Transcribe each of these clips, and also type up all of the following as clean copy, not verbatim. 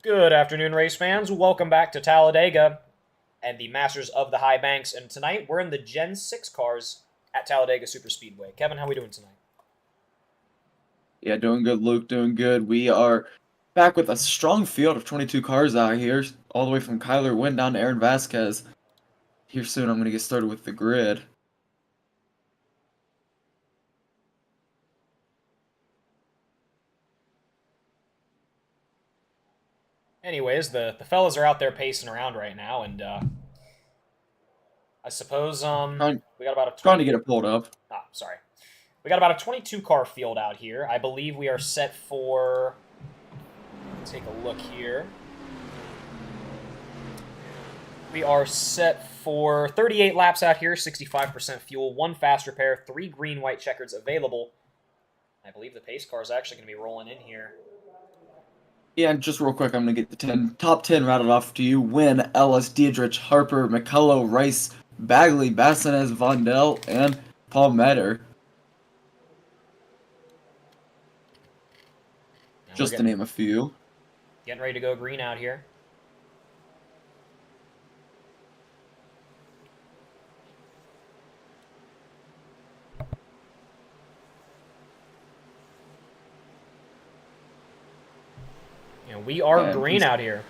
Good afternoon, race fans. Welcome back to Talladega and the Masters of the High Banks. And tonight we're in the Gen 6 cars at Talladega Superspeedway. Kevin, how are we doing tonight? Yeah, doing good, Luke. Doing good. We are back with a strong field of 22 cars out here, all the way from Kyler Wynn down to Aaron Vasquez. Here soon, I'm going to get started with the grid. Anyways, the fellas are out there pacing around right now, and I suppose Trying, we got about a trying to 20. get it pulled up. Sorry. We got about a 22 car field out here. I believe we are set for. Take a look here. We are set for 38 laps out here, 65% fuel, one fast repair, 3 green-white checkers available. I believe the pace car is actually going to be rolling in here. Yeah, and just real quick, I'm going to get the top 10 routed off to you. Wynn, Ellis, Diedrich, Harper, McCullough, Rice, Bagley, Bassinez, Vondell, and Paul Metter. Just to name a few. Getting ready to go green out here. We are green out here.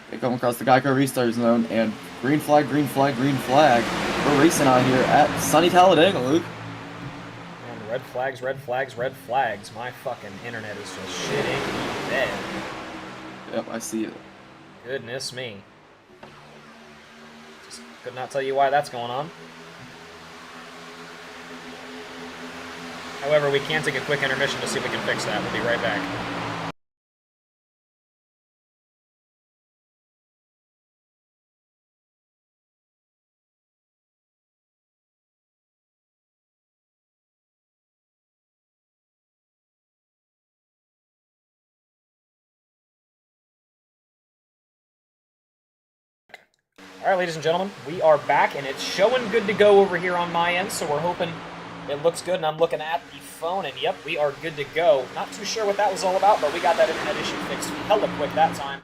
They come across the Geico restart zone, and green flag, green flag, green flag. We're racing out here at sunny Talladega, Luke. And red flags, red flags, red flags. My fucking internet is just shitting me dead. Yep, I see it. Goodness me. Just could not tell you why that's going on. However, we can take a quick intermission to see if we can fix that. We'll be right back. All right, ladies and gentlemen, we are back, and it's showing good to go over here on my end, so we're hoping it looks good, and I'm looking at the phone, and yep, we are good to go. Not too sure what that was all about, but we got that internet issue fixed hella quick that time.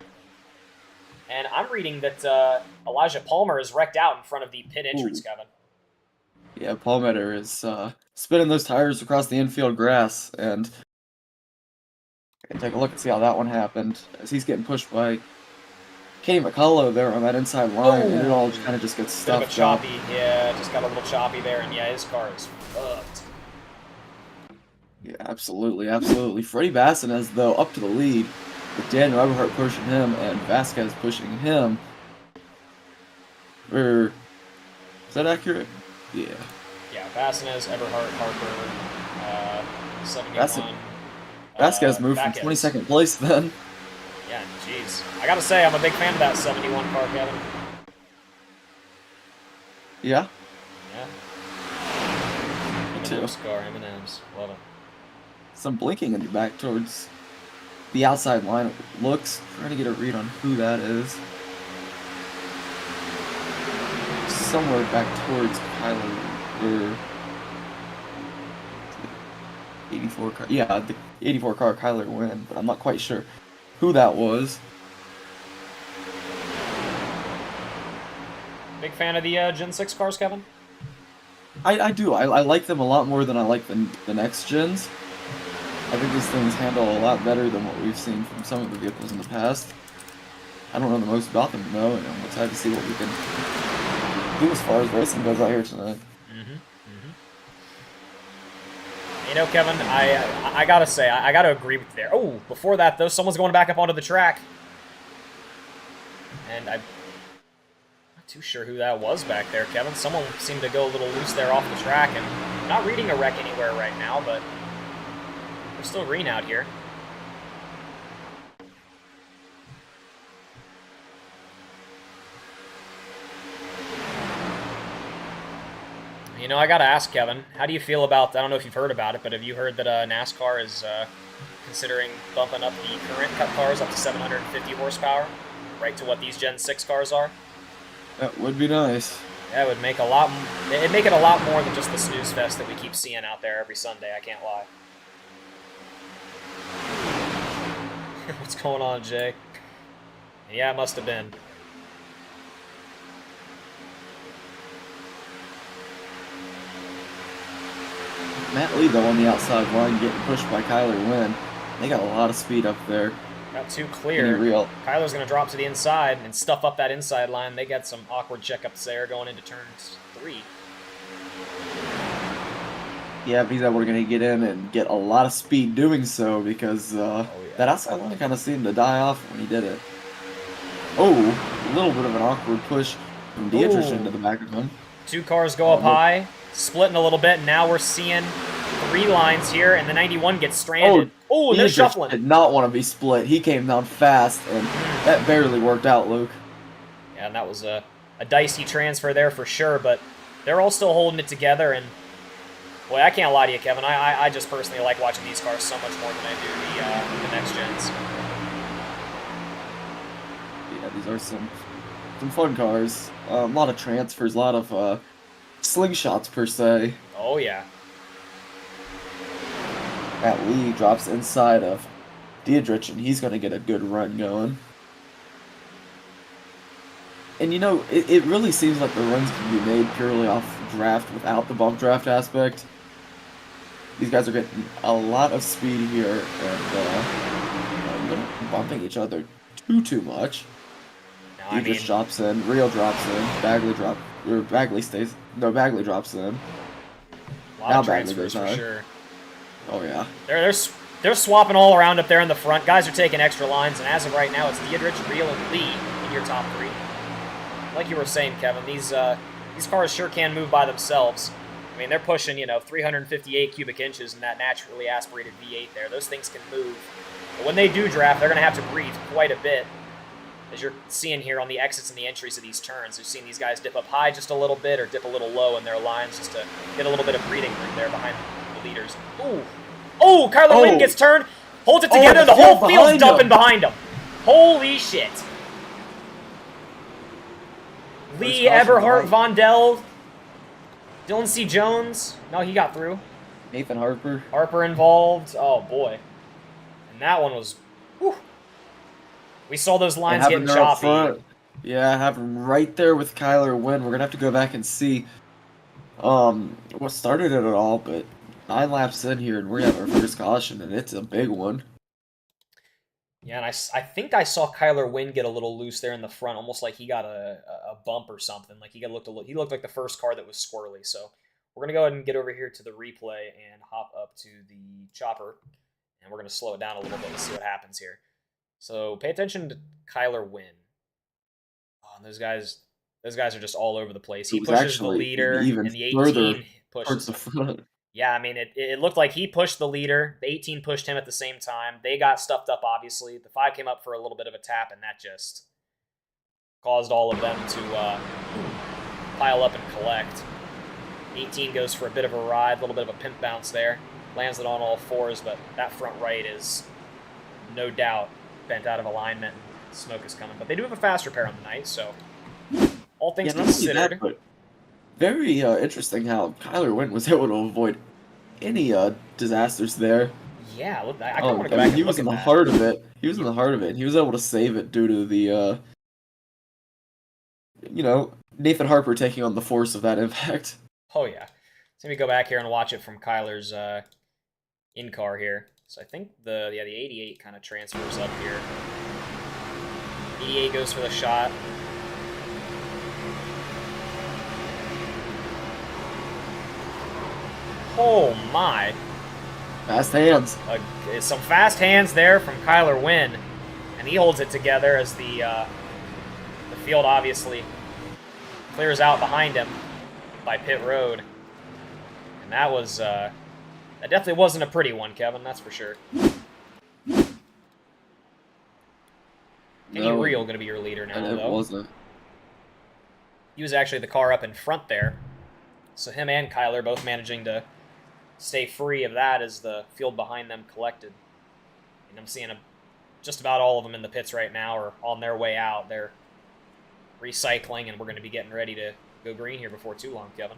And I'm reading that Elijah Palmer is wrecked out in front of the pit entrance, Kevin. Yeah, Paul Metter is spinning those tires across the infield grass, and take a look and see how that one happened, as he's getting pushed by Kenny McCullough there on that inside line, and it all kind of just gets stuffed Bit of a choppy, yeah, just got a little choppy there, and yeah, his car is fucked. Yeah, absolutely, absolutely. Freddie Bassinez, though, up to the lead, with Daniel Eberhardt pushing him and Vasquez pushing him. Is that accurate? Yeah. Yeah, Bassinez, Eberhardt, Harper, 71. Vasquez moved from 22nd place then. Yeah, jeez. I gotta say, I'm a big fan of that 71 car, Kevin. Yeah? Yeah. Me too. M&M's car, M&M's. Love it. Some blinking in the back towards the outside line. It looks, trying to get a read on who that is. Somewhere back towards Kyler, or 84 car. Yeah, the 84 car Kyler Wynn, but I'm not quite sure who that was. Big fan of the Gen 6 cars, Kevin? I do. I like them a lot more than I like the next gens. I think these things handle a lot better than what we've seen from some of the vehicles in the past. I don't know the most about them, though, and I'm excited to see what we can do as far as racing goes out here tonight. You know, Kevin, I gotta say, I gotta agree with you there. Oh, before that, though, someone's going back up onto the track. And I'm not too sure who that was back there, Kevin. Someone seemed to go a little loose there off the track, and I'm not reading a wreck anywhere right now, but we're still green out here. You know, I gotta ask, Kevin, how do you feel about, I don't know if you've heard about it, but have you heard that NASCAR is considering bumping up the current Cup cars up to 750 horsepower, right to what these Gen 6 cars are? That would be nice. Yeah, it would make it'd make it a lot more than just the snooze fest that we keep seeing out there every Sunday, I can't lie. What's going on, Jay? Yeah, it must have been. Matt Lee, though, on the outside line, getting pushed by Kyler Wynn. They got a lot of speed up there. Got too Any clear. real. Kyler's going to drop to the inside and stuff up that inside line. They got some awkward checkups there going into turns 3. Yeah, he's able to get in and get a lot of speed doing so because yeah. that outside line kind of seemed to die off when he did it. Oh, a little bit of an awkward push from Dietrich into the back of him. 2 cars go up high, splitting a little bit, and now we're seeing 3 lines here, and the 91 gets stranded. Oh, they're shuffling. Did not want to be split. He came down fast, and that barely worked out, Luke. Yeah, and that was a dicey transfer there for sure, but they're all still holding it together, and boy, I can't lie to you, Kevin. I just personally like watching these cars so much more than I do the next gens. Yeah, these are some fun cars. A lot of transfers, a lot of slingshots per se. Oh yeah. Matt Lee drops inside of Dietrich, and he's going to get a good run going. And you know, it really seems like the runs can be made purely off draft without the bump draft aspect. These guys are getting a lot of speed here, and they're not bumping each other too much. No, Dietrich drops in, Rio drops in, Bagley drops in. A lot of transfers for sure. Oh yeah. They're swapping all around up there in the front. Guys are taking extra lines, and as of right now, it's Dietrich, Rio, and Lee in your top 3. Like you were saying, Kevin, these cars sure can move by themselves. I mean, they're pushing, 358 cubic inches in that naturally aspirated V8 there. Those things can move. But when they do draft, they're going to have to breathe quite a bit. As you're seeing here on the exits and the entries of these turns, we've seen these guys dip up high just a little bit or dip a little low in their lines just to get a little bit of breathing room there behind the leaders. Ooh. Oh, Kyler Wynn gets turned, holds it together, and the whole field's dumping behind him. Holy shit. Lee, Eberhardt, Vondell, Dylan C. Jones. No, he got through. Nathan Harper. Harper involved. Oh, boy. And that one was... Whew. We saw those lines getting choppy. Yeah, have him right there with Kyler Wynn. We're going to have to go back and see what started it all, but 9 laps in here, and we're at our first caution, and it's a big one. Yeah, and I think I saw Kyler Wynn get a little loose there in the front, almost like he got a bump or something. Like he looked like the first car that was squirrely. So we're gonna go ahead and get over here to the replay and hop up to the chopper, and we're gonna slow it down a little bit and see what happens here. So pay attention to Kyler Wynn. Oh, and those guys are just all over the place. He pushes the leader, and the 18 pushes the front. Yeah, I mean, it looked like he pushed the leader. The 18 pushed him at the same time. They got stuffed up, obviously. The 5 came up for a little bit of a tap, and that just caused all of them to pile up and collect. 18 goes for a bit of a ride, a little bit of a pimp bounce there. Lands it on all 4s, but that front right is no doubt bent out of alignment. Smoke is coming. But they do have a fast repair on the night, so all things considered... Very interesting how Kyler Wynn was able to avoid any disasters there. Yeah, look, I want to go back and he was in the heart of it. He was in the heart of it. He was able to save it due to the, Nathan Harper taking on the force of that impact. Oh, yeah. So let me go back here and watch it from Kyler's in-car here. So I think the 88 kind of transfers up here. 88 goes for the shot. Oh my. Fast hands. Some fast hands there from Kyler Wynn. And he holds it together as the field obviously clears out behind him by pit road. And that was, that definitely wasn't a pretty one, Kevin, that's for sure. Kenny Real going to be your leader now, though. It wasn't. He was actually the car up in front there. So him and Kyler both managing to stay free of that as the field behind them collected. And I'm seeing just about all of them in the pits right now or on their way out. They're recycling, and we're going to be getting ready to go green here before too long, Kevin.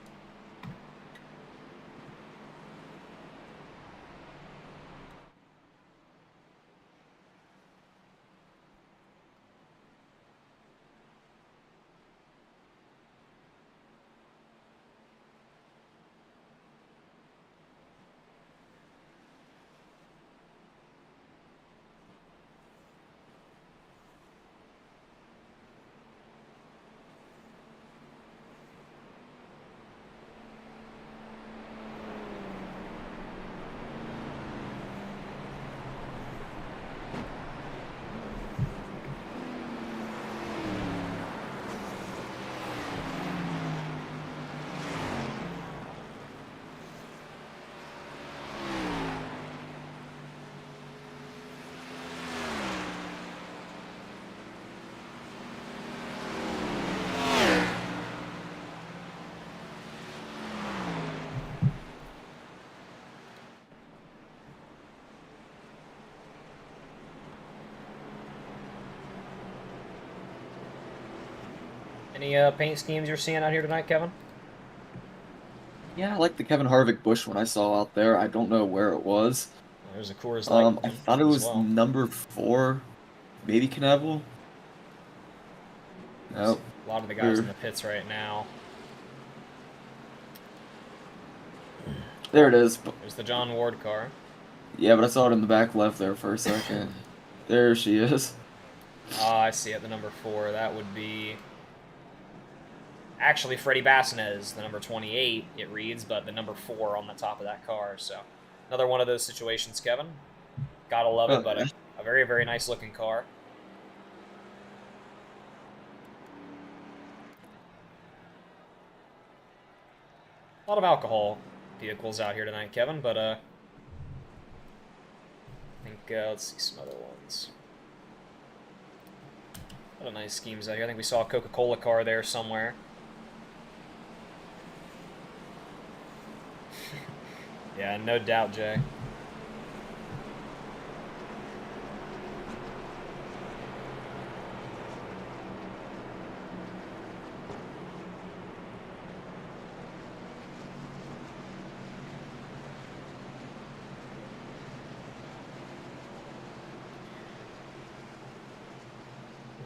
Any paint schemes you're seeing out here tonight, Kevin? Yeah, I like the Kevin Harvick Bush one I saw out there. I don't know where it was. There's a Coors Light I one thought it as was well. number 4, maybe Canaveral. There's No, a lot of the guys there, in the pits right now. there it is. There's the John Ward car. Yeah, but I saw it in the back left there for a second. There she is. Ah, I see it, the number 4. That would be actually Freddie Bassinez, the number 28, it reads, but the number 4 on the top of that car. So another one of those situations, Kevin. Gotta love it, but Yeah. a very, very nice looking car. A lot of alcohol vehicles out here tonight, Kevin, but I think, let's see some other ones. A lot of nice schemes out here. I think we saw a Coca-Cola car there somewhere. Yeah, no doubt, Jay.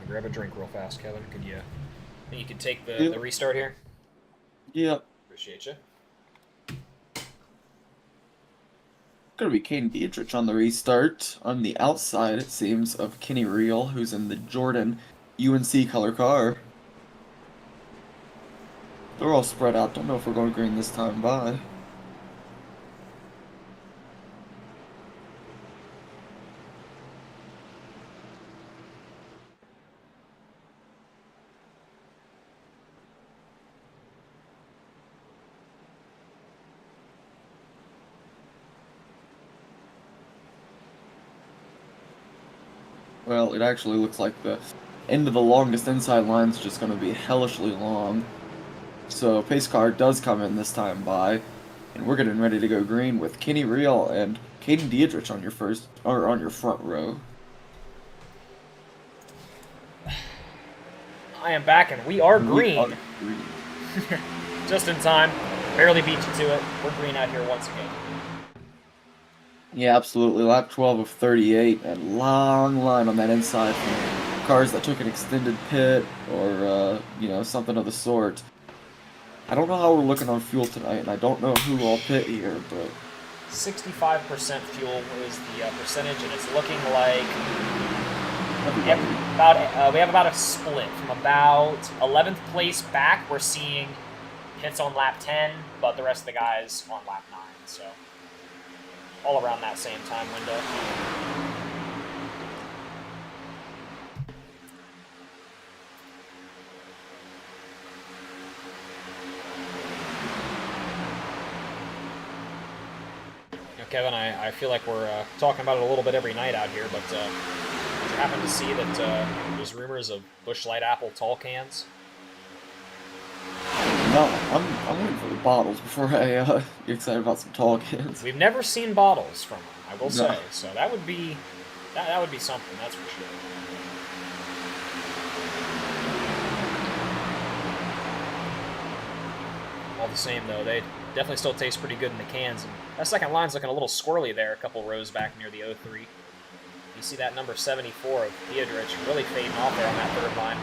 Grab a drink real fast, Kevin. Could you? Think you could take the restart here? Yep. Appreciate you. Gonna be Caden Dietrich on the restart. On the outside, it seems, of Kenny Reel, who's in the Jordan UNC color car. They're all spread out. Don't know if we're going green this time. Bye. Well, it actually looks like the end of the longest inside line is just going to be hellishly long. So pace car does come in this time by, and we're getting ready to go green with Kenny Reel and Caden Dietrich on your front row. I am back, and we are green. We are green. Just in time. Barely beat you to it. We're green out here once again. Yeah, absolutely. Lap 12 of 38, and long line on that inside from cars that took an extended pit or, something of the sort. I don't know how we're looking on fuel tonight, and I don't know who all pit here, but 65% fuel is the percentage, and it's looking like we have about a split from about 11th place back. We're seeing hits on lap 10, but the rest of the guys on lap 9. So all around that same time window. Kevin, I feel like we're talking about it a little bit every night out here, but did you happen to see that there's rumors of Busch Light Apple tall cans? no, I'm waiting for the bottles before I get excited about some tall cans. We've never seen bottles from them, I will No. say. So that would be that would be something, that's for sure. All the same, though, they definitely still taste pretty good in the cans. And that second line's looking a little squirrely there, a couple rows back near the 03. You see that number 74 of Dietrich really fading off there on that third line.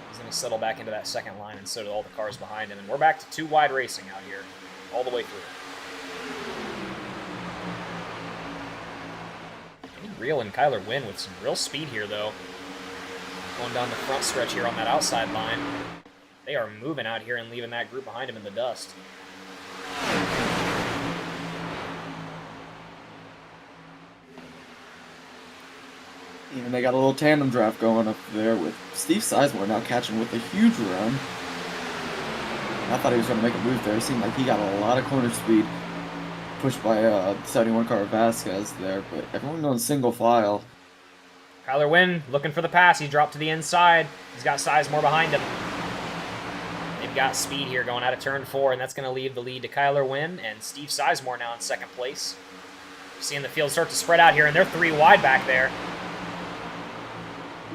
He's going to settle back into that second line, and so do all the cars behind him. And we're back to 2 wide racing out here, all the way through. Real and Kyler Wynn with some real speed here, though. Going down the front stretch here on that outside line. They are moving out here and leaving that group behind him in the dust. Even they got a little tandem draft going up there with Steve Sizemore now catching with a huge run. I thought he was going to make a move there. It seemed like he got a lot of corner speed pushed by 71 car Vasquez there, but everyone going single file. Kyler Wynn looking for the pass. He dropped to the inside. He's got Sizemore behind him. They've got speed here going out of turn 4, and that's going to leave the lead to Kyler Wynn and Steve Sizemore now in second place. Seeing the field start to spread out here, and they're 3 wide back there.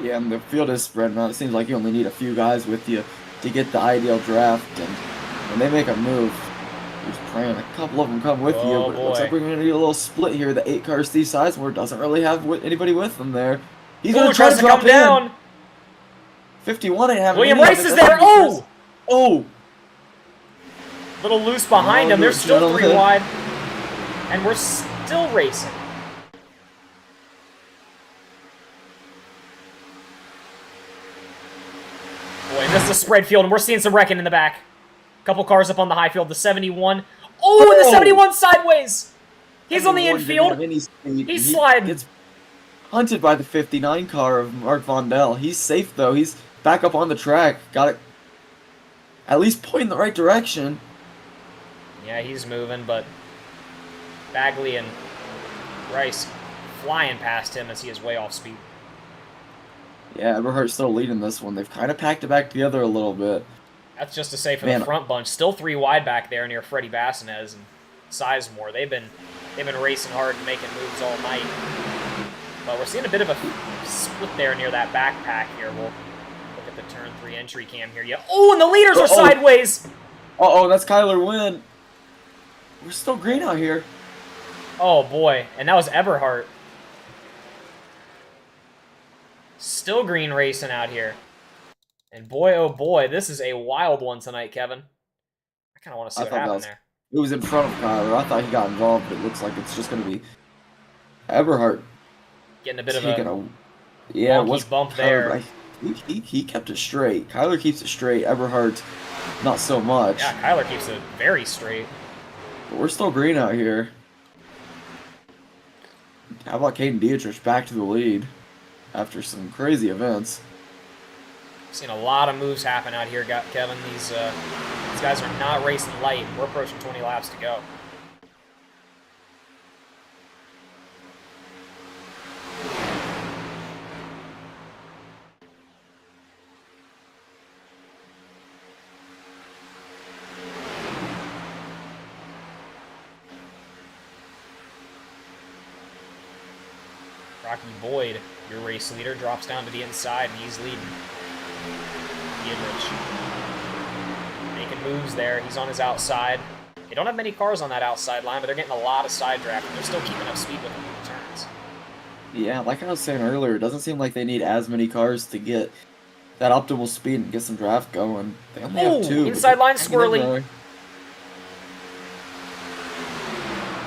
Yeah, and the field is spreading out. It seems like you only need a few guys with you to get the ideal draft. And when they make a move, you're just praying a couple of them come with you. Oh But it looks like boy. we're going to need a little split here. The 8 car Steve Sizemore doesn't really have anybody with him there. He's going Ooh, to try tries to to come drop in. down. 51 ain't having William any of Rice it. is That's there. dangerous. Oh! Oh! Little loose behind Oh, him. They're good still 3 gentleman. wide. And we're still racing. Boy, and this is a spread field, and we're seeing some wrecking in the back. Couple cars up on the high field. The 71. Oh, and the 71 sideways! He's on the 71 didn't have infield. any speed. He's He sliding. gets hunted by the 59 car of Mark Vondel. He's safe, though. He's back up on the track. Got it at least pointing the right direction. Yeah, he's moving, but Bagley and Rice flying past him as he is way off speed. Yeah, Eberhardt's still leading this one. They've kind of packed it back together a little bit. That's just to say for Man. the front bunch. Still 3 wide back there near Freddie Bassinez and Sizemore. They've been racing hard and making moves all night. But we're seeing a bit of a split there near that backpack here. We'll look at the turn 3 entry cam here. Yeah. Oh, and the leaders are sideways! Uh-oh, that's Kyler Wynn. We're still green out here. Oh, boy. And that was Eberhardt. Still green racing out here. And boy, oh boy, this is a wild one tonight, Kevin. I kind of want to see what happened there. It was in front of Kyler. I thought he got involved, but it looks like it's just going to be Eberhardt Getting a bit of taking a yeah, it wonky was bump Kyler, there. He kept it straight. Kyler keeps it straight. Eberhardt, not so much. Yeah, Kyler keeps it very straight. But we're still green out here. How about Caden Dietrich back to the lead after some crazy events? Seen a lot of moves happen out here, Kevin. These guys are not racing light. We're approaching 20 laps to go. Rocky Boyd, your race leader, drops down to the inside, and he's leading. Dietrich making moves there. He's on his outside. They don't have many cars on that outside line, but they're getting a lot of side draft, and they're still keeping up speed with them in the turns. Yeah, like I was saying earlier, it doesn't seem like they need as many cars to get that optimal speed and get some draft going. They only have 2. Inside line squirrely.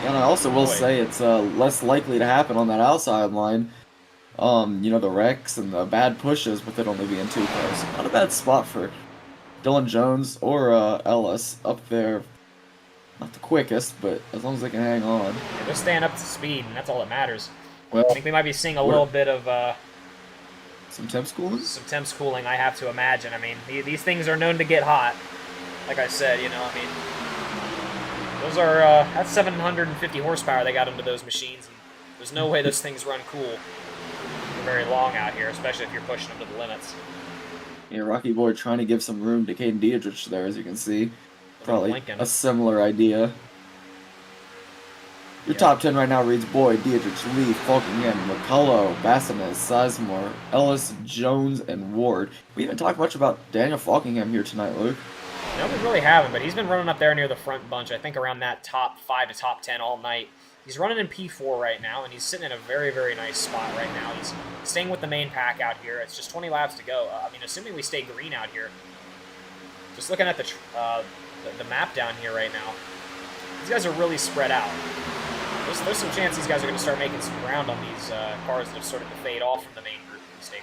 And I also will say it's less likely to happen on that outside line. You know, the wrecks and the bad pushes with it only being 2 cars. Not a bad spot for Dylan Jones or Ellis up there. Not the quickest, but as long as they can hang on. Yeah, they're staying up to speed, and that's all that matters. Well, I think we might be seeing a little bit of some temp schooling? Some temp schooling, I have to imagine. I mean, these things are known to get hot. Like I said, you know, I mean, those are, that's 750 horsepower they got into those machines. And there's no way those things run cool for very long out here, especially if you're pushing them to the limits. Yeah, Rocky Boyd trying to give some room to Caden Dietrich there, as you can see. Probably Lincoln. a similar idea. Your top 10 right now reads Boyd, Dietrich, Lee, Falkingham, McCullough, Bassinez, Sizemore, Ellis, Jones, and Ward. We haven't talked much about Daniel Falkingham here tonight, Luke. No, we really haven't, but he's been running up there near the front bunch, I think around that top 5 to top 10 all night. He's running in P4 right now, and he's sitting in a very, very nice spot right now. He's staying with the main pack out here. It's just 20 laps to go. I mean, assuming we stay green out here, just looking at the map down here right now, these guys are really spread out. There's some chance these guys are going to start making some ground on these cars that have started to fade off from the main group if we stay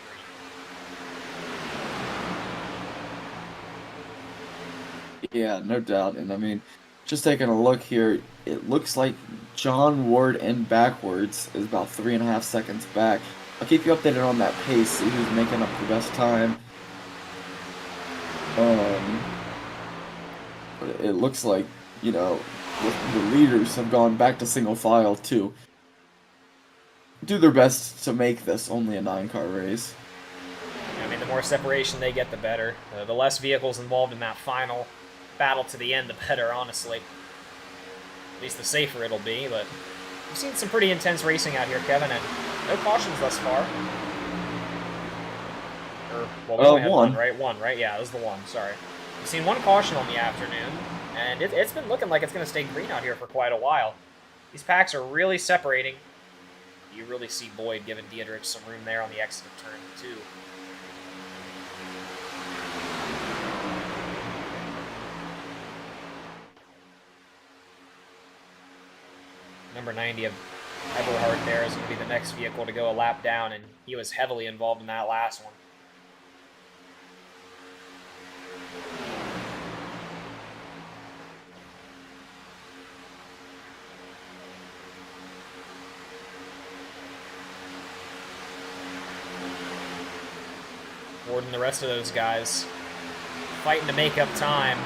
green. Yeah, no doubt. And I mean, just taking a look here, it looks like John Ward in backwards is about 3.5 seconds back. I'll keep you updated on that pace, see who's making up the best time. But it looks like, you know, the leaders have gone back to single file to do their best to make this only a 9-car race. I mean, the more separation they get, the better. The less vehicles involved in that final battle to the end, the better, honestly. At least the safer it'll be, but we've seen some pretty intense racing out here, Kevin, and no cautions thus far. Well, we only had one. One, right? Yeah, it was the one. Sorry. We've seen one caution on the afternoon, and it's been looking like it's going to stay green out here for quite a while. These packs are really separating. You really see Boyd giving Dietrich some room there on the exit of turn 2. Number 90 of Eberhard there is going to be the next vehicle to go a lap down, and he was heavily involved in that last one. Ward and the rest of those guys fighting to make up time,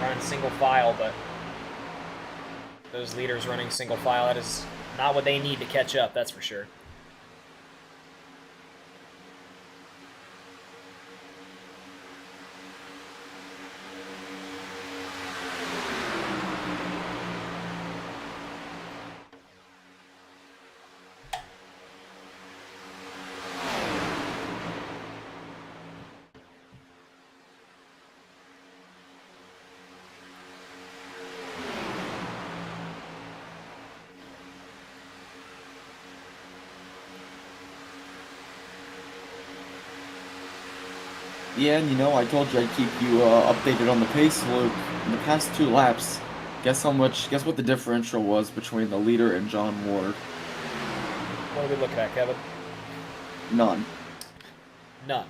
running single file, but those leaders running single file, that is not what they need to catch up, that's for sure. Yeah, and I told you I'd keep you updated on the pace, Luke. In the past 2 laps, guess what the differential was between the leader and John Ward? What are we looking at, Kevin? None. None.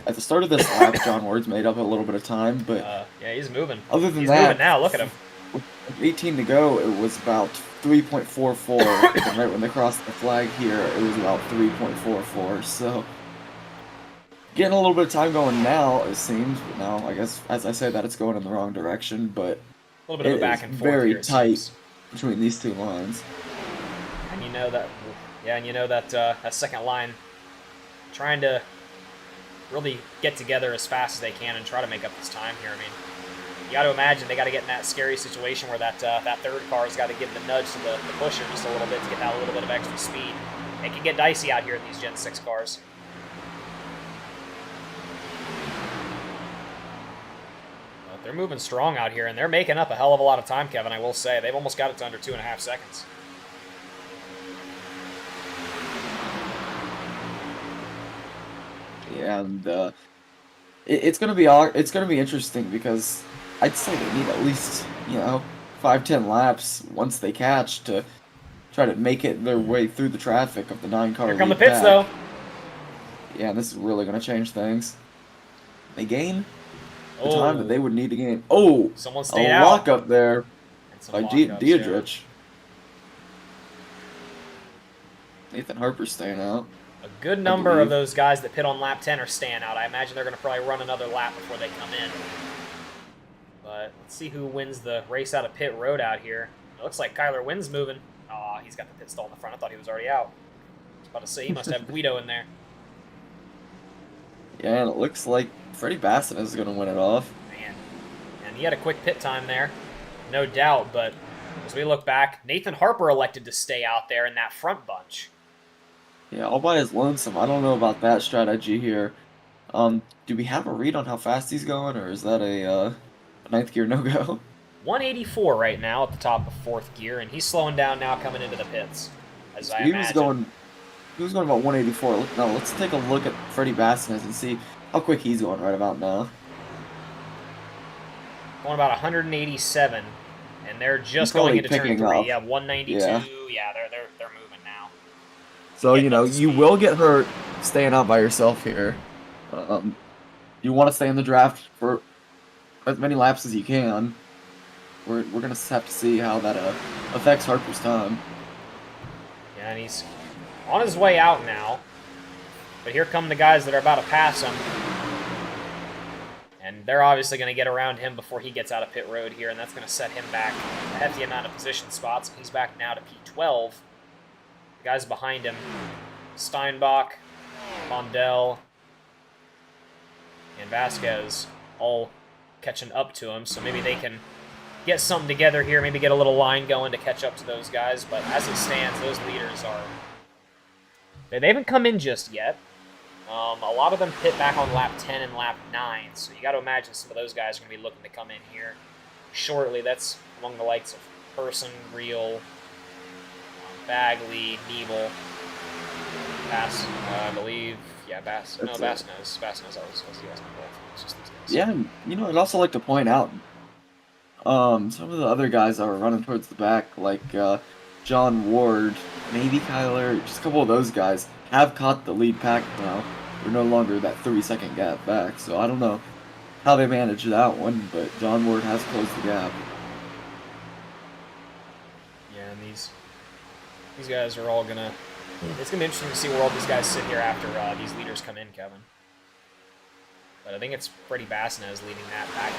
At the start of this lap, John Ward's made up a little bit of time, but yeah, he's moving. Other than he's that, moving now. Look at him. With 18 to go, it was about 3.44. And right when they crossed the flag here, it was about 3.44. So getting a little bit of time going now, it seems. But now, I guess, as I say that, it's going in the wrong direction. But a little bit of a back and forth very here, tight between these 2 lines. And you know that, that second line trying to really get together as fast as they can and try to make up this time here. I mean, you got to imagine they got to get in that scary situation where that third car's got to give the nudge to the pusher just a little bit to get that little bit of extra speed. It can get dicey out here in these Gen 6 cars. But they're moving strong out here, and they're making up a hell of a lot of time, Kevin, I will say. They've almost got it to under 2.5 seconds. Yeah, and it's gonna be interesting because I'd say they need at least 5-10 laps once they catch to try to make it their way through the traffic of the 9-car. Here come the pits, though. Yeah, and this is really gonna change things. They gain the time that they would need to gain. Oh, someone stayed a out. lock up there by Dietrich. Yeah. Nathan Harper's staying out. A good number of those guys that pit on lap 10 are staying out. I imagine they're going to probably run another lap before they come in. But let's see who wins the race out of pit road out here. It looks like Kyler Wynn's moving. Aw, he's got the pit stall in the front. I thought he was already out. I was about to say he must have Guido in there. Yeah, and it looks like Freddie Bassin is going to win it off. Man, and he had a quick pit time there, no doubt. But as we look back, Nathan Harper elected to stay out there in that front bunch. Yeah, all by his lonesome. I don't know about that strategy here. Do we have a read on how fast he's going, or is that a 9th gear no-go? 184 right now at the top of 4th gear, and he's slowing down now coming into the pits, as I imagine. He was going about 184. Now, let's take a look at Freddie Bassin and see how quick he's going right about now. Going about 187, and they're just going into turn 3. Up. Yeah, 192. Yeah, they're moving now. So, you will get hurt staying out by yourself here. You want to stay in the draft for as many laps as you can. We're going to have to see how that affects Harper's time. Yeah, and he's on his way out now. But here come the guys that are about to pass him. And they're obviously going to get around him before he gets out of pit road here, and that's going to set him back a hefty amount of position spots. He's back now to P12. The guys behind him, Steinbach, Mondell, and Vasquez, all catching up to him, so maybe they can get something together here, maybe get a little line going to catch up to those guys. But as it stands, those leaders are... They haven't come in just yet. A lot of them pit back on lap 10 and lap 9, so you got to imagine some of those guys are going to be looking to come in here shortly. That's among the likes of Person, Real, Bagley, Nebel, Bass, I believe. Yeah, Bass. No, Bass knows. Bass knows I was the guys involved. It's just these guys. Yeah, and, I'd also like to point out some of the other guys that were running towards the back, like John Ward, maybe Kyler, just a couple of those guys have caught the lead pack now. They're no longer that 3-second gap back, so I don't know how they managed that one, but John Ward has closed the gap. Yeah, and these guys are all gonna. It's gonna be interesting to see where all these guys sit here after these leaders come in, Kevin. But I think it's Freddie Bassinez leading that back.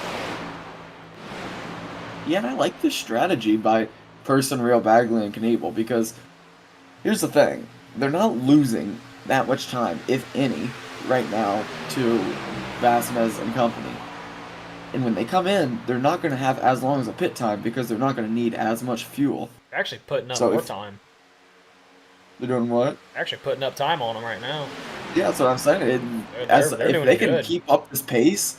Yeah, and I like this strategy by Person, Real, Bagley, and Knievel, because here's the thing. They're not losing that much time, if any, right now to Vasquez and company. And when they come in, they're not going to have as long as a pit time because they're not going to need as much fuel. They're actually putting up more time. They're doing what? They're actually putting up time on them right now. Yeah, that's what I'm saying. They're if they can keep up this pace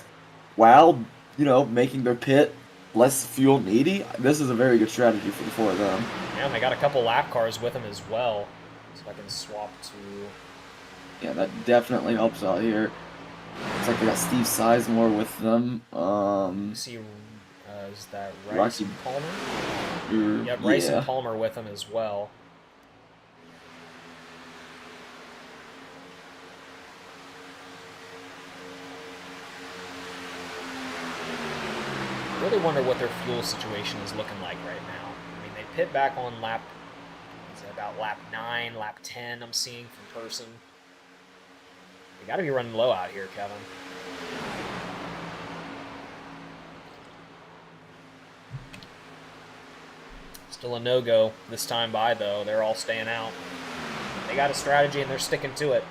while, making their pit less fuel needy, this is a very good strategy for the four of them. Yeah, and they got a couple lap cars with them as well. So I can swap to... Yeah, that definitely helps out here. Looks like they got Steve Sizemore with them. See, is that Rice and Palmer? Yeah, Rice and Palmer with them as well. I really wonder what their fuel situation is looking like right now. I mean, they pit back on about lap 9, lap 10 I'm seeing from Person. They got to be running low out here, Kevin. Still a no-go this time by, though. They're all staying out. They got a strategy, and they're sticking to it.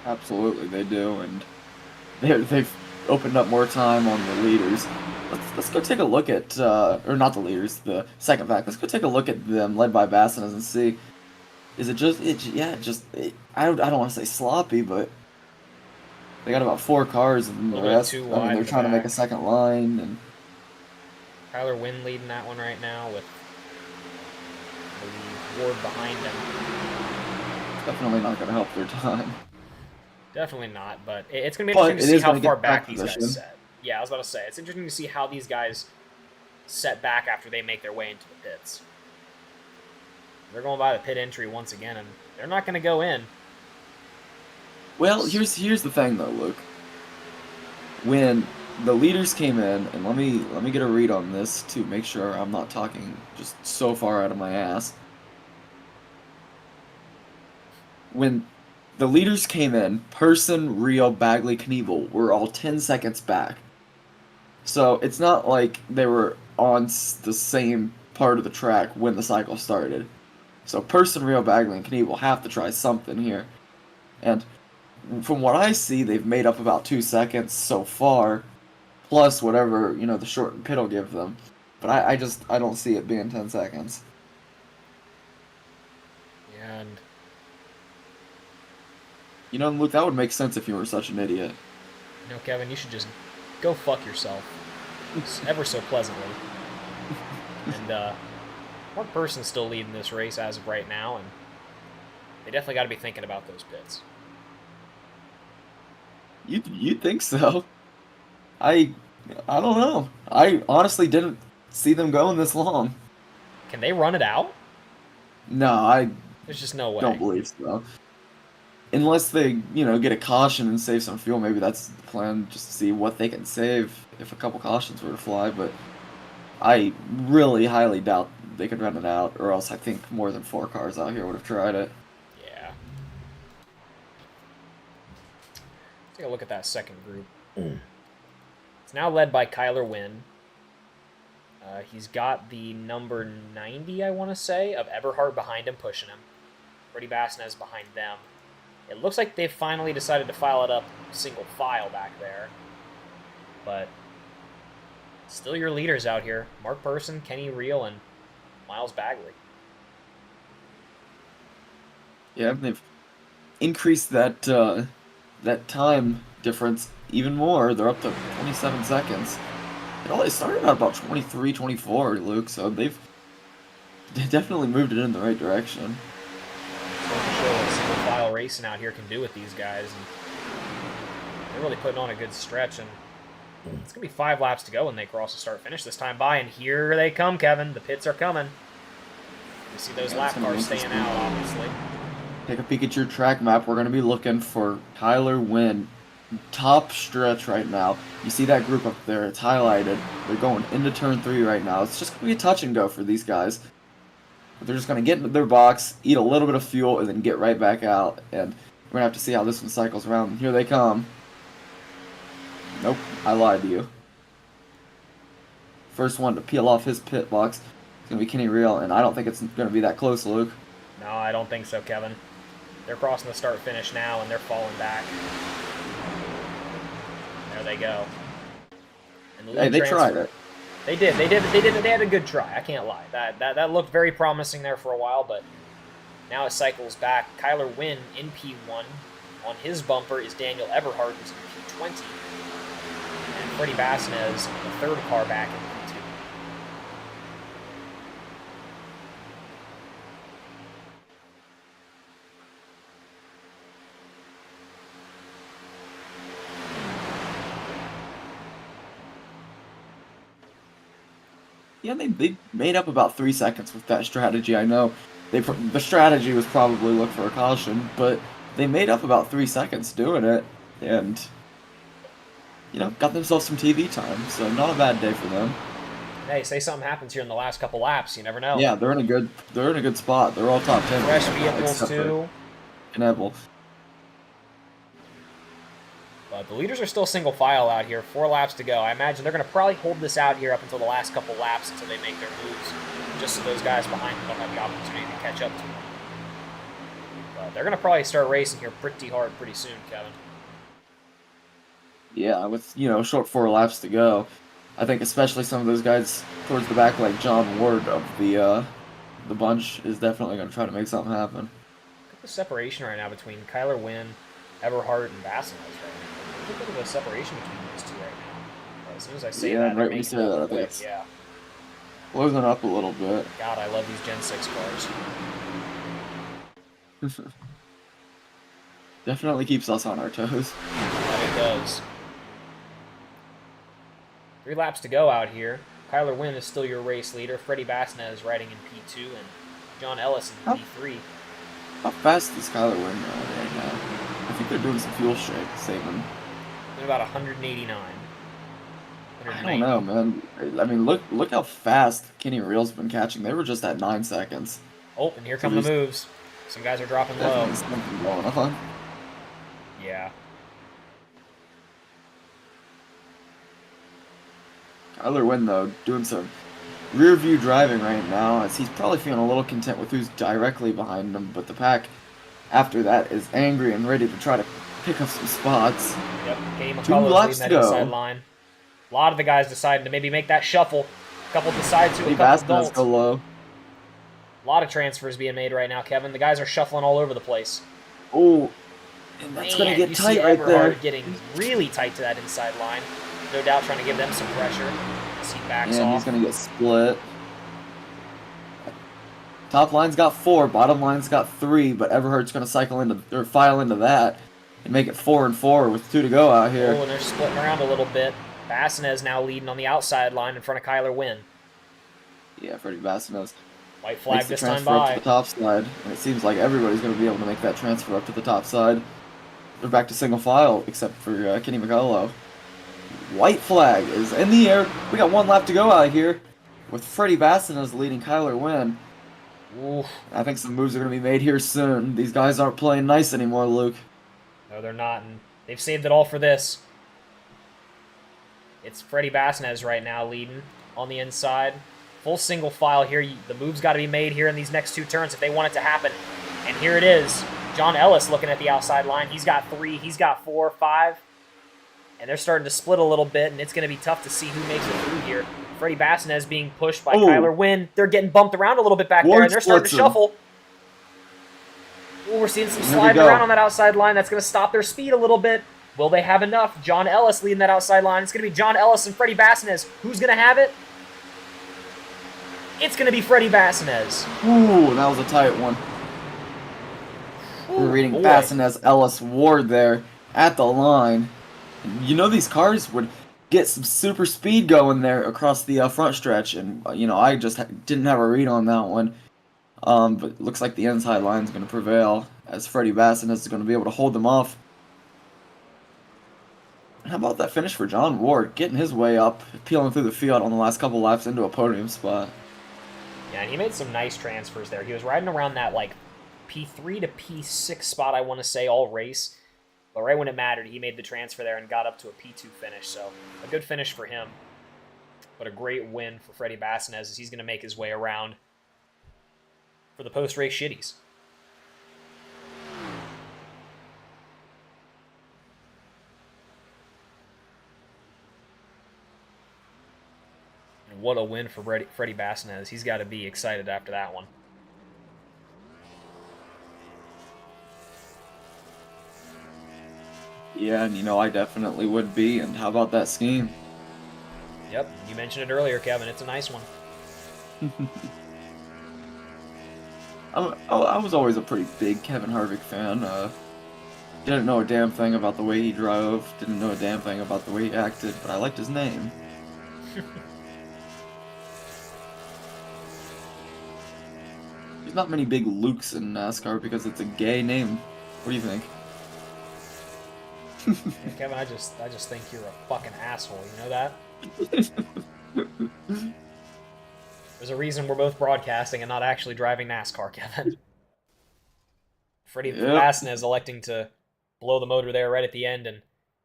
Absolutely, they do, and they've opened up more time on the leaders. Let's go take a look at, or not the leaders, the second pack. Let's go take a look at them led by Bassinez and see. Is it just, I don't want to say sloppy, but they got about 4 cars and the rest. I mean, they're trying to make a second line. And Tyler Wynn leading that one right now with the Ward behind him. It's definitely not going to help their time. Definitely not, but it's going to be interesting to see how far back these guys set. Yeah, I was about to say, it's interesting to see how these guys set back after they make their way into the pits. They're going by the pit entry once again, and they're not going to go in. Well, here's the thing, though, Luke. When the leaders came in, and let me get a read on this to make sure I'm not talking just so far out of my ass. When the leaders came in, Person, Rio, Bagley, Knievel were all 10 seconds back. So it's not like they were on the same part of the track when the cycle started. So Person, Rio, Bagley, and Knievel have to try something here. And from what I see, they've made up about 2 seconds so far, plus whatever, the shortened pit will give them. But I don't see it being 10 seconds. Yeah, and... Luke, that would make sense if you were such an idiot. Kevin, you should just go fuck yourself. Ever so pleasantly. And, one person's still leading this race as of right now, and they definitely got to be thinking about those pits. You think so? I don't know. I honestly didn't see them going this long. Can they run it out? No, there's just no way. Don't believe so. Unless they, get a caution and save some fuel, maybe that's the plan, just to see what they can save if a couple cautions were to fly, but I really highly doubt they could run it out, or else I think more than 4 cars out here would have tried it. Yeah. Take a look at that second group. It's now led by Kyler Wynn. He's got the number 90, I want to say, of Eberhard behind him, pushing him. Freddie Bassinez behind them. It looks like they've finally decided to file it up single file back there. But still your leaders out here. Mark Person, Kenny Reel, and Miles Bagley. Yeah, they've increase that time difference even more. They're up to 27 seconds. It only started at about 23, 24, Luke, so they've definitely moved it in the right direction. It's going to show what single file racing out here can do with these guys. And they're really putting on a good stretch, and it's going to be 5 laps to go when they cross the start-finish this time by, and here they come, Kevin. The pits are coming. You see those lap cars staying out, obviously. Take a peek at your track map. We're going to be looking for Kyler Wynn. Top stretch right now. You see that group up there? It's highlighted. They're going into turn 3 right now. It's just going to be a touch and go for these guys. But they're just going to get into their box, eat a little bit of fuel, and then get right back out. And we're going to have to see how this one cycles around. Here they come. Nope, I lied to you. First one to peel off his pit box is going to be Kenny Real, and I don't think it's going to be that close, Luke. No, I don't think so, Kevin. They're crossing the start-finish now, and they're falling back. There they go. And Hey, they tried it. They did. They had a good try. I can't lie. That looked very promising there for a while, but now it cycles back. Kyler Wynn in P1. On his bumper is Daniel Everhart, who's in P20. And Freddie Bassinez in the third car back in P2. Yeah, they made up about 3 seconds with that strategy. I know the strategy was probably look for a caution, but they made up about 3 seconds doing it, and got themselves some TV time. So not a bad day for them. Hey, say something happens here in the last couple laps. You never know. Yeah, they're in a good spot. They're all top 10. Fresh vehicles too. Knebel. But the leaders are still single file out here. 4 laps to go. I imagine they're going to probably hold this out here up until the last couple laps until they make their moves, just so those guys behind them don't have the opportunity to catch up to them. But they're going to probably start racing here pretty hard pretty soon, Kevin. Yeah, with short 4 laps to go, I think especially some of those guys towards the back, like John Ward of the bunch, is definitely going to try to make something happen. Look at the separation right now between Kyler Wynn, Everhart, and Bassinez right now. There's a bit of a separation between these two right now. As soon as I say that, right when you say that, I think it's closing up a little bit. God, I love these Gen 6 cars. Definitely keeps us on our toes. That it does. 3 laps to go out here. Kyler Wynn is still your race leader. Freddie Bassinez riding in P2, and John Ellis in P3. How fast is Kyler Wynn right now? I think they're doing some fuel saving. They're about 189. I don't know, man. I mean, look how fast Kenny Real's been catching. They were just at 9 seconds. Oh, and here come the moves. Some guys are dropping low. Something going on. Yeah. Kyler Wynn, though, doing some rear view driving right now, as he's probably feeling a little content with who's directly behind him, but the pack after that is angry and ready to try to pick up some spots. Yep, Kenny 2 laps leading to that go. inside line. A lot of the guys deciding to maybe make that shuffle. A couple decide to, a couple Bassinez go don't. low. A lot of transfers being made right now, Kevin. The guys are shuffling all over the place. Oh, and that's going to get tight right there. Getting really tight to that inside line. No doubt trying to give them some pressure. As he backs off. He's going to get split. Top line's got 4, bottom line's got 3, but Everhart's going to file into that and make it 4 and 4 with 2 to go out here. Oh, and they're splitting around a little bit. Bassinez now leading on the outside line in front of Kyler Wynn. Yeah, Freddie Bassinez. White flag Makes the this time transfer up by. to the top side, and it seems like everybody's going to be able to make that transfer up to the top side. They're back to single file, except for Kenny McCullough. White flag is in the air. We got 1 lap to go out here, with Freddie Bassinez leading Kyler Wynn. Oof. I think some moves are going to be made here soon. These guys aren't playing nice anymore, Luke. No, they're not, and they've saved it all for this. It's Freddie Bassinez right now leading on the inside. Full single file here. The move's got to be made here in these next 2 turns if they want it to happen. And here it is. John Ellis looking at the outside line. He's got 3, he's got 4, 5. And they're starting to split a little bit, and it's going to be tough to see who makes it through here. Freddie Bassinez being pushed by Kyler Wynn. They're getting bumped around a little bit back there, and they're starting to shuffle. Ooh, we're seeing some Here we sliding go. around on that outside line. That's going to stop their speed a little bit. Will they have enough? John Ellis leading that outside line. It's going to be John Ellis and Freddie Bassinez. Who's going to have it? It's going to be Freddie Bassinez. Ooh, that was a tight one. We're reading Bassinez, Ellis, Ward there at the line. You know these cars would get some super speed going there across the front stretch, and I just didn't have a read on that one. But it looks like the inside line is going to prevail as Freddie Bassinez is going to be able to hold them off. How about that finish for John Ward, getting his way up, peeling through the field on the last couple laps into a podium spot. Yeah, and he made some nice transfers there. He was riding around that, like, P3 to P6 spot, I want to say, all race. But right when it mattered, he made the transfer there and got up to a P2 finish. So a good finish for him. But a great win for Freddie Bassinez as he's going to make his way around for the post-race shitties. And what a win for Freddie Bassinez. He's got to be excited after that one. Yeah, and I definitely would be. And how about that scheme? Yep, you mentioned it earlier, Kevin. It's a nice one. I was always a pretty big Kevin Harvick fan. Didn't know a damn thing about the way he drove. Didn't know a damn thing about the way he acted, but I liked his name. There's not many big Lukes in NASCAR because it's a gay name. What do you think? Yeah, Kevin, I just think you're a fucking asshole. You know that? There's a reason we're both broadcasting and not actually driving NASCAR, Kevin. Freddie Bassinez electing to blow the motor there right at the end, and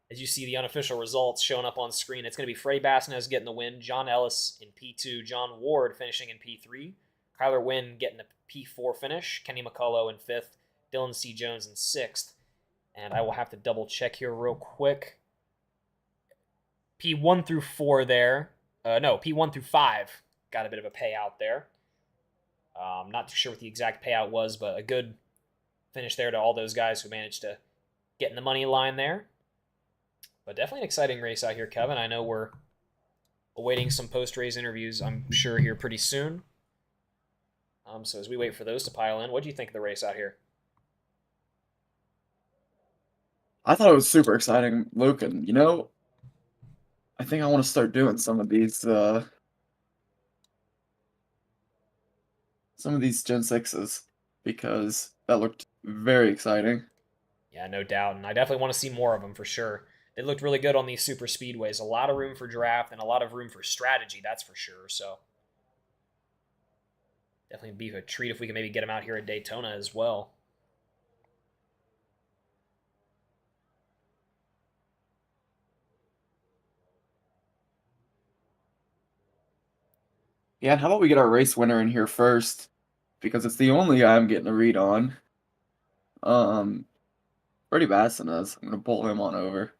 as you see the unofficial results showing up on screen, it's going to be Freddie Bassinez getting the win, John Ellis in P2, John Ward finishing in P3, Kyler Wynn getting a P4 finish, Kenny McCullough in 5th, Dylan C. Jones in 6th, and I will have to double check here real quick. P1 through 4 there. No, P1 through 5 got a bit of a payout there. Not too sure what the exact payout was, but a good finish there to all those guys who managed to get in the money line there. But definitely an exciting race out here, Kevin. I know we're awaiting some post-race interviews, I'm sure, here pretty soon. So as we wait for those to pile in, what do you think of the race out here? I thought it was super exciting, Luke, and I think I want to start doing some of these Gen 6s because that looked very exciting. Yeah, no doubt, and I definitely want to see more of them for sure. They looked really good on these super speedways. A lot of room for draft and a lot of room for strategy, that's for sure. So definitely be a treat if we can maybe get them out here at Daytona as well. Yeah, and how about we get our race winner in here first? Because it's the only guy I'm getting a read on. Freddie Bassinez. I'm gonna pull him on over.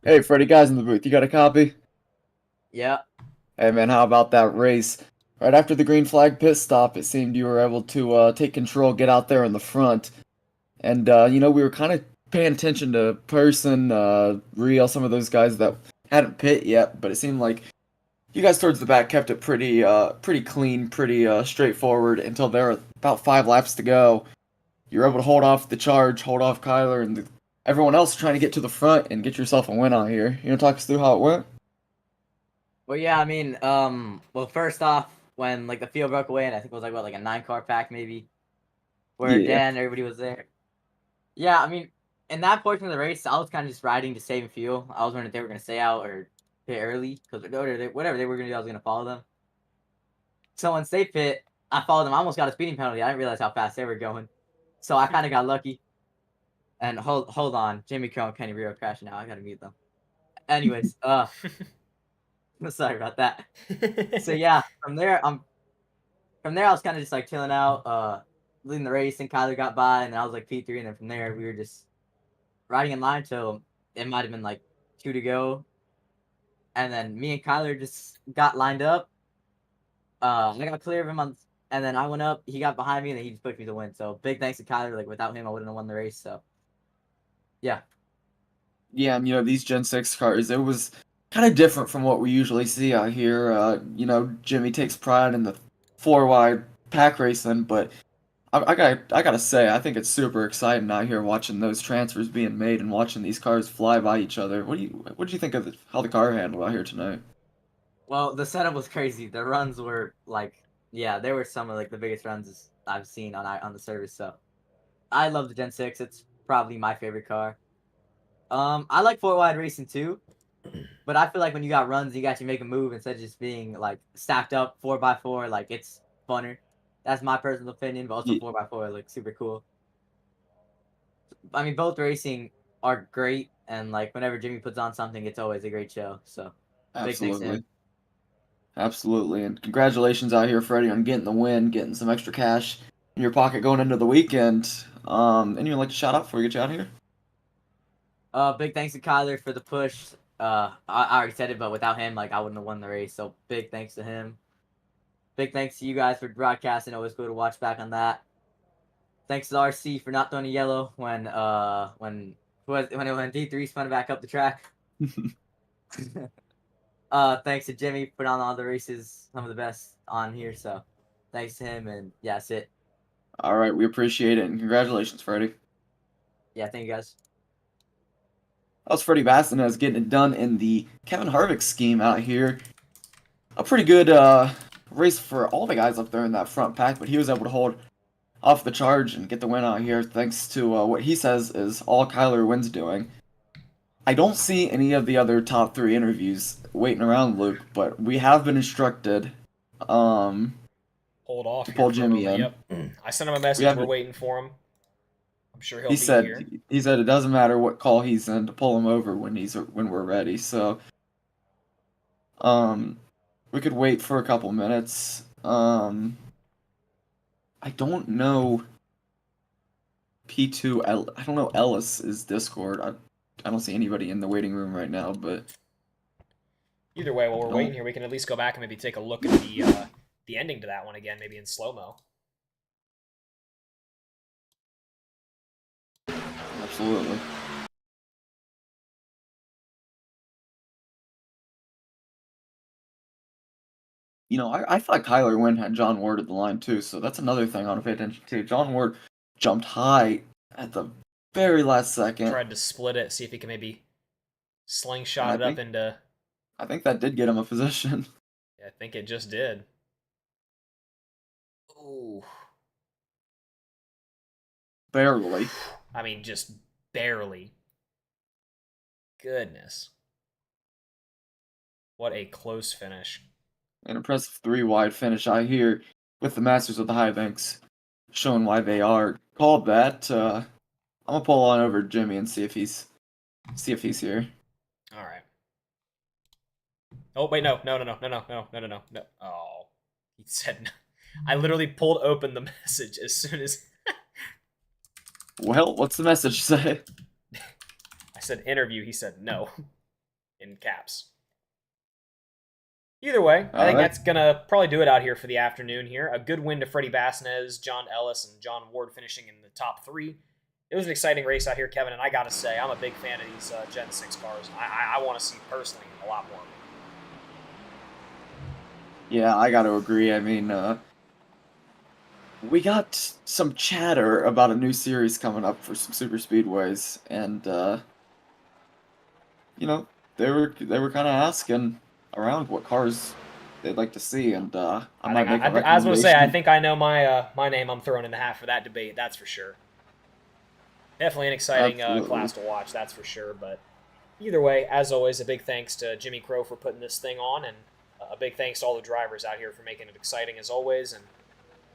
Hey, Freddie, guys in the booth, you got a copy? Yeah. Hey, man, how about that race? Right after the green flag pit stop, it seemed you were able to take control, get out there in the front. And, we were kind of paying attention to Person, Real, some of those guys that hadn't pit yet, but it seemed like you guys towards the back kept it pretty clean, pretty straightforward until there were about 5 laps to go. You were able to hold off the charge, hold off Kyler, and everyone else trying to get to the front and get yourself a win out here. You want to talk us through how it went? Well, yeah, I mean, well, first off, when, the field broke away, and I think it was, a 9-car pack, maybe, where Dan, everybody was there. Yeah, I mean, in that portion of the race, I was kind of just riding to save fuel. I was wondering if they were going to stay out or pit early, because whatever they were going to do, I was going to follow them. So once they pit, I followed them. I almost got a speeding penalty. I didn't realize how fast they were going. So I kind of got lucky. And hold on. Jimmy Crow and Kenny Rio crashing now. I got to mute them. Anyways, sorry about that. So yeah, from there I was kind of just chilling out, leading the race, and Kyler got by, and then I was P3, and then from there we were just riding in line till it might have been 2 to go, and then me and Kyler just got lined up. I got clear of him and then I went up. He got behind me, and then he just pushed me to win. So big thanks to Kyler. Like without him, I wouldn't have won the race. So yeah. Yeah, and these Gen 6 cars, it was kind of different from what we usually see out here. Jimmy takes pride in the four wide pack racing, but I gotta say, I think it's super exciting out here watching those transfers being made and watching these cars fly by each other. What do you think of how the car handled out here tonight? Well, the setup was crazy. The runs were like, yeah, they were some of like the biggest runs I've seen on the service. So I love the Gen 6. It's probably my favorite car. I like four wide racing too, but I feel like when you got runs, you got to make a move instead of just being like stacked up 4x4. Like it's funner. That's my personal opinion, but also Yeah, 4x4 like super cool. I mean, both racing are great, and like whenever Jimmy puts on something, it's always a great show. So big thanks to absolutely. him. Absolutely. And congratulations out here, Freddie, on getting the win, getting some extra cash in your pocket going into the weekend. Anyone like to shout out before we get you out of here? Big thanks to Kyler for the push. I already said it, but without him, like I wouldn't have won the race. So big thanks to him. Big thanks to you guys for broadcasting. Always cool to watch back on that. Thanks to RC for not throwing a yellow when D3 spun back up the track. Thanks to Jimmy for putting on all the races, some of the best on here. So thanks to him, and yeah, that's it. All right, we appreciate it, and congratulations, Freddie. Yeah, thank you guys. That was Freddie Bastinez getting it done in the Kevin Harvick scheme out here. A pretty good race for all the guys up there in that front pack, but he was able to hold off the charge and get the win out here thanks to what he says is all Kyler Wynn's doing. I don't see any of the other top three interviews waiting around, Luke, but we have been instructed Hold off to here pull for a Jimmy moment. in. Yep. I sent him a We message. have We're waiting for him. I'm sure he'll he be said here. he said it doesn't matter what call he's in to pull him over when we're ready. So we could wait for a couple minutes. I don't know P2 I don't know Ellis's Discord. I don't see anybody in the waiting room right now, but Either way, while we're waiting don't here, we can at least go back and maybe take a look at the ending to that one again, maybe in slow mo. absolutely. I thought Kyler Wynn had John Ward at the line too, so that's another thing I want to pay attention to. John Ward jumped high at the very last second, Tried to split it, see if he can maybe and slingshot it up into. I think that did get him a position. Yeah, I think it just did. Ooh. Barely. I mean, just barely. Goodness. What a close finish. An impressive three wide finish out here with the Masters of the High Banks showing why they are called that. I'm gonna pull on over to Jimmy and see if he's here. All right. Oh wait, no. Oh, he said no. I literally pulled open the message as soon as Well, what's the message say? I said interview. He said no, in caps. Either way, I think that's gonna probably do it out here for the afternoon. Here, a good win to Freddie Basnez, John Ellis, and John Ward finishing in the top three. It was an exciting race out here, Kevin, and I gotta say, I'm a big fan of these Gen 6 cars. I want to see personally a lot more. Yeah, I gotta agree. I mean, we got some chatter about a new series coming up for some super speedways, and they were kind of asking around what cars they'd like to see, and I might make a recommendation. I was gonna say, I think I know my name. I'm throwing in the hat for that debate. That's for sure. Definitely an exciting class to watch. That's for sure. But either way, as always, a big thanks to Jimmy Crow for putting this thing on, and a big thanks to all the drivers out here for making it exciting as always, and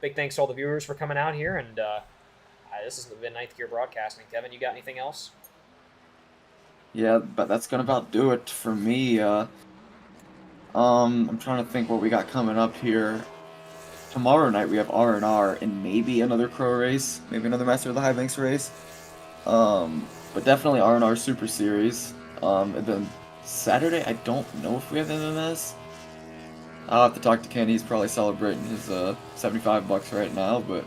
big thanks to all the viewers for coming out here. And this has been Ninth Gear Broadcasting. Kevin, you got anything else? Yeah, but that's gonna about do it for me. I'm trying to think what we got coming up here. Tomorrow night we have R&R and maybe another Crow race, maybe another Master of the High Banks race. But definitely R&R Super Series. And then Saturday I don't know if we have MMS. I'll have to talk to Kenny. He's probably celebrating his $75 right now. But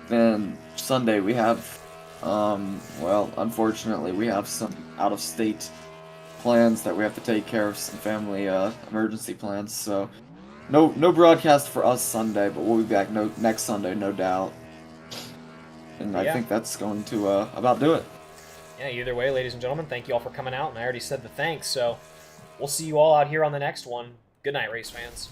then Sunday we have, well, unfortunately we have some out-of-state plans that we have to take care of, some family emergency plans. So no broadcast for us Sunday, but we'll be back next Sunday, no doubt. And I think that's going to about do it. Yeah, either way, ladies and gentlemen, thank you all for coming out, and I already said the thanks, so we'll see you all out here on the next one. Good night, race fans.